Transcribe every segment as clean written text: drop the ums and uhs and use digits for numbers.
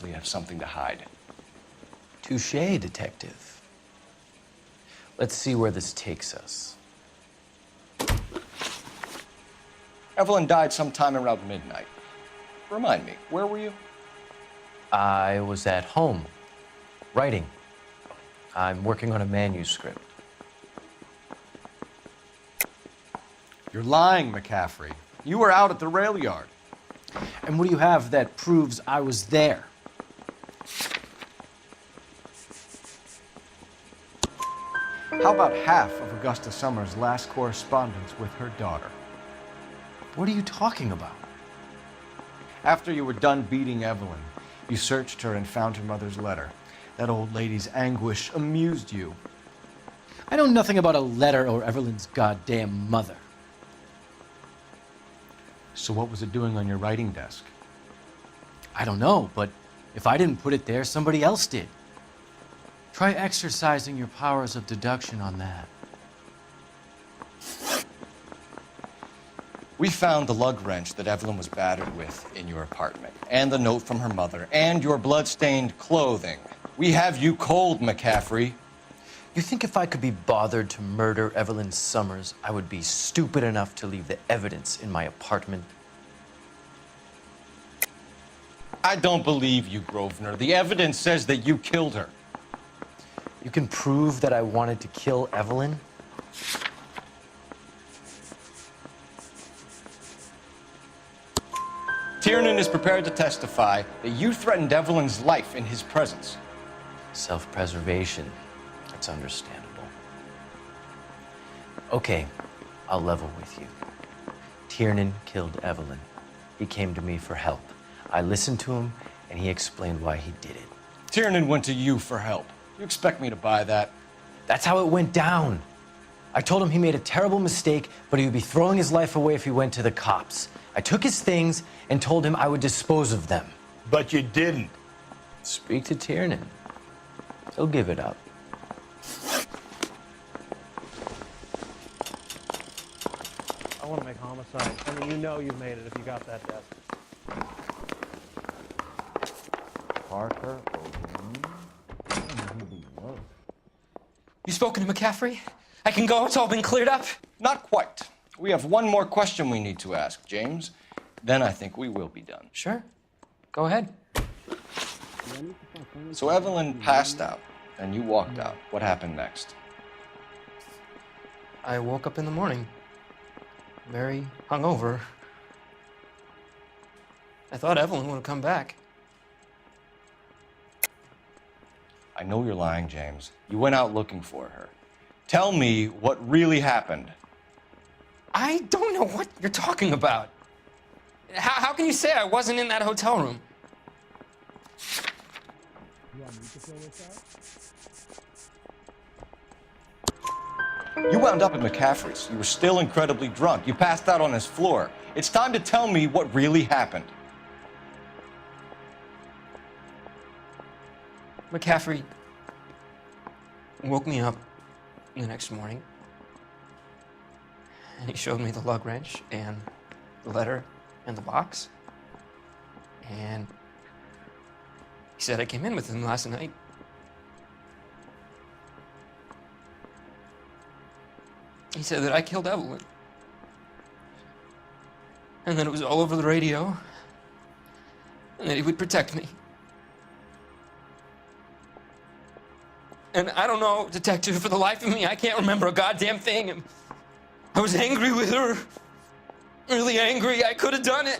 We have something to hide. Touché, detective. Let's see where this takes us. Evelyn died sometime around midnight. Remind me, where were you? I was at home, writing. I'm working on a manuscript. You're lying, McCaffrey. You were out at the rail yard. And what do you have that proves I was there? How about half of Augusta Summers' last correspondence with her daughter? What are you talking about? After you were done beating Evelyn, you searched her and found her mother's letter. That old lady's anguish amused you. I know nothing about a letter or Evelyn's goddamn mother. So what was it doing on your writing desk? I don't know, but if I didn't put it there, somebody else did. Try exercising your powers of deduction on that. We found the lug wrench that Evelyn was battered with in your apartment, and the note from her mother, and your blood-stained clothing. We have you cold, McCaffrey. You think if I could be bothered to murder Evelyn Summers, I would be stupid enough to leave the evidence in my apartment? I don't believe you, Grosvenor. The evidence says that you killed her. You can prove that I wanted to kill Evelyn? Tiernan is prepared to testify that you threatened Evelyn's life in his presence. Self-preservation. That's understandable. Okay, I'll level with you. Tiernan killed Evelyn. He came to me for help. I listened to him, and he explained why he did it. Tiernan went to you for help. You expect me to buy that? That's how it went down. I told him he made a terrible mistake, but he would be throwing his life away if he went to the cops. I took his things and told him I would dispose of them. But you didn't. Speak to Tiernan. He'll give it up. I want to make homicide. I mean, you know you've made it if you got that desk. Parker, You spoken to McCaffrey? I can go, it's all been cleared up? Not quite. We have one more question we need to ask, James. Then I think we will be done. Sure. Go ahead. So Evelyn passed out, and you walked out. What happened next? I woke up in the morning, very hungover. I thought Evelyn would have come back. I know you're lying, James. You went out looking for her. Tell me what really happened. I don't know what you're talking about. How can you say I wasn't in that hotel room? You wound up at McCaffrey's. You were still incredibly drunk. You passed out on his floor. It's time to tell me what really happened. McCaffrey woke me up the next morning, and he showed me the lug wrench and the letter and the box, and he said I came in with him last night. He said that I killed Evelyn, and that it was all over the radio, and that he would protect me. And I don't know, detective, for the life of me, I can't remember a goddamn thing. And I was angry with her. Really angry. I could have done it.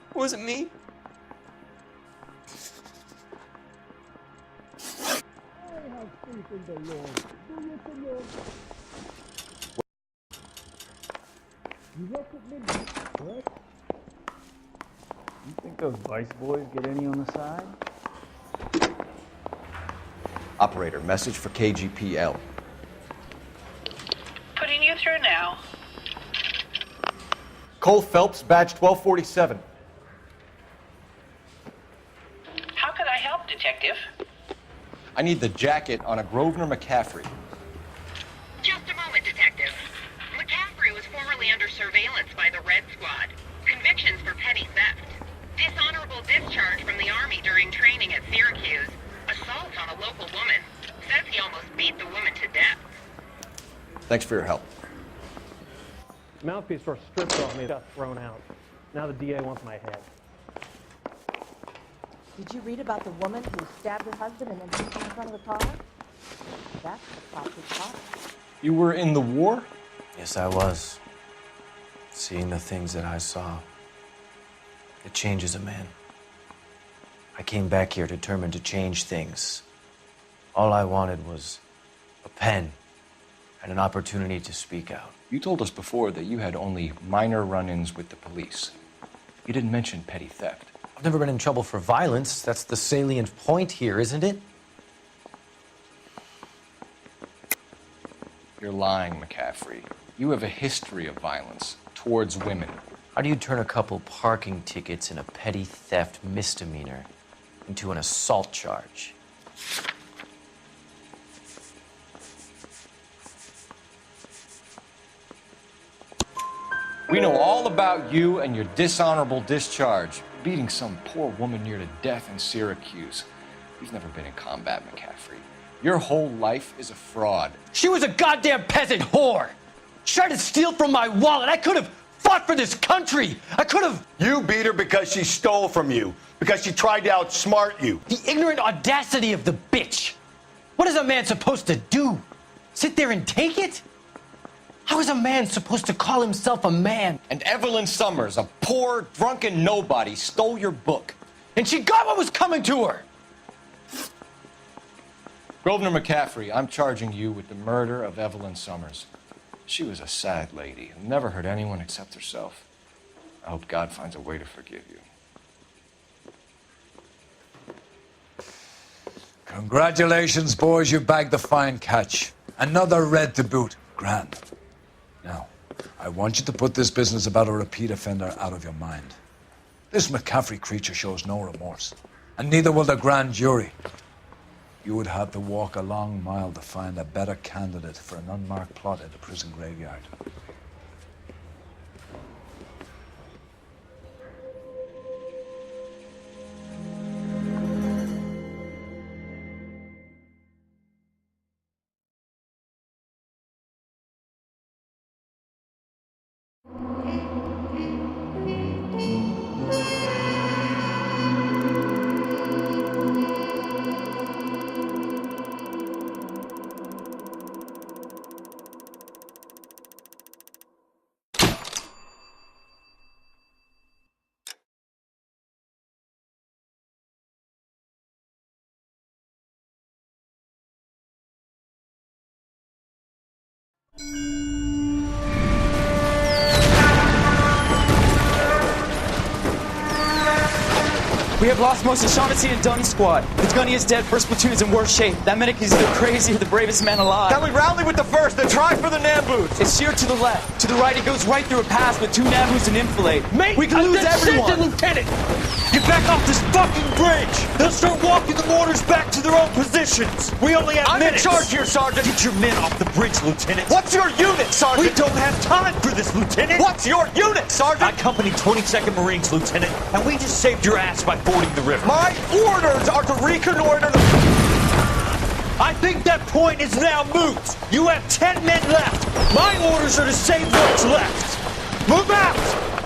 It wasn't me. You work with me, correct? You think those Vice boys get any on the side? Operator, message for KGPL. Putting you through now. Cole Phelps, badge 1247. How could I help, detective? I need the jacket on a Grosvenor McCaffrey. Just a moment, detective. McCaffrey was formerly under surveillance by the Red Squad. Thanks for your help. Mouthpiece first stripped off me, got thrown out. Now the DA wants my head. Did you read about the woman who stabbed her husband and then took him in front of the car? That's the classic cop. You were in the war? Yes, I was. Seeing the things that I saw, it changes a man. I came back here determined to change things. All I wanted was a pen and an opportunity to speak out. You told us before that you had only minor run-ins with the police. You didn't mention petty theft. I've never been in trouble for violence. That's the salient point here, isn't it? You're lying, McCaffrey. You have a history of violence towards women. How do you turn a couple parking tickets and a petty theft misdemeanor into an assault charge? We know all about you and your dishonorable discharge, beating some poor woman near to death in Syracuse. You've never been in combat, McCaffrey. Your whole life is a fraud. She was a goddamn peasant whore! She tried to steal from my wallet. I could have fought for this country. I could have... You beat her because she stole from you, because she tried to outsmart you. The ignorant audacity of the bitch. What is a man supposed to do? Sit there and take it? How is a man supposed to call himself a man? And Evelyn Summers, a poor, drunken nobody, stole your book. And she got what was coming to her. Grosvenor McCaffrey, I'm charging you with the murder of Evelyn Summers. She was a sad lady who never hurt anyone except herself. I hope God finds a way to forgive you. Congratulations, boys, you bagged the fine catch. Another red to boot. Grand. Now, I want you to put this business about a repeat offender out of your mind. This McCaffrey creature shows no remorse, and neither will the grand jury. You would have to walk a long mile to find a better candidate for an unmarked plot in the prison graveyard. We have lost most of Shaughnessy and Dunn's squad. The gunny is dead. First platoon is in worse shape. That medic is either crazy or the bravest man alive. Then we rally with the first and try for the Nambus. It's sheer to the left. To the right, it goes right through a pass with 2 Nambus and enfilade. Mate, we can lose everyone. Lieutenant, get back off this fucking bridge. They'll start walking the mortars back to their own positions. We only have minutes. I'm in charge here, Sergeant. Get your men off the bridge, Lieutenant. What's your unit, Sergeant? We don't have time for this, Lieutenant. What's your unit, Sergeant? I company 22nd Marines, Lieutenant, and we just saved your ass by fording the river. My orders are to reconnoiter the... I think that point is now moot. You have 10 men left. My orders are to save what's left. Move out!